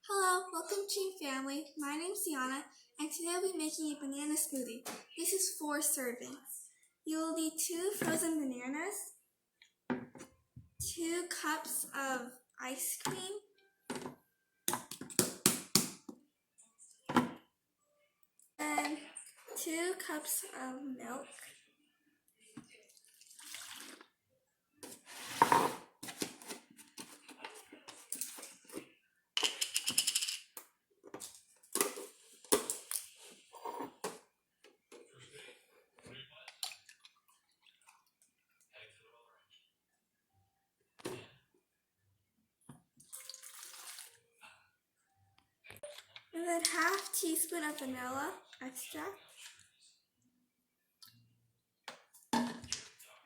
Hello, welcome to family. My name is Tiana, and today I'll be making a banana smoothie. This is 4 servings. You will need 2 frozen bananas, 2 cups of ice cream, and 2 cups of milk. And then half teaspoon of vanilla extract. And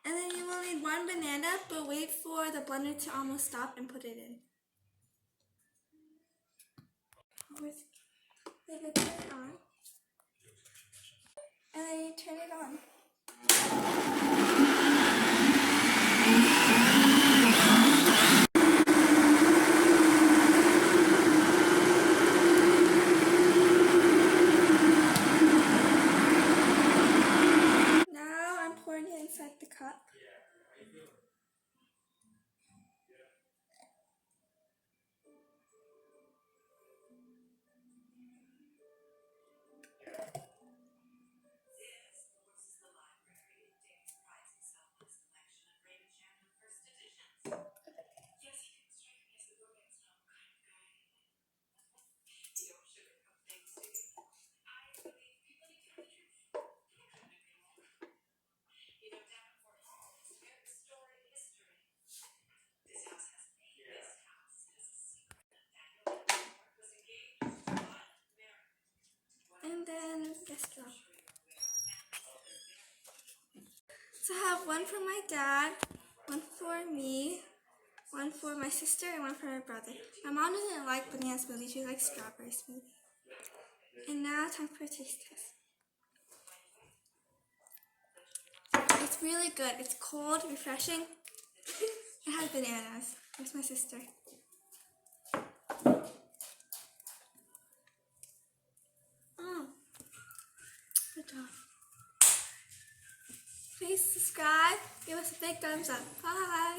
then you will need 1 banana, but wait for the blender to almost stop and put it in. Turn it on. And then you turn it on. Now I'm pouring it inside the cup. And then the straw. So I have 1 for my dad, 1 for me, 1 for my sister, and 1 for my brother. My mom doesn't like banana smoothie, she likes strawberry smoothie. And now time for a taste test. It's really good. It's cold, refreshing. It has bananas. Where's my sister? Good job. Please subscribe. Give us a big thumbs up. Bye.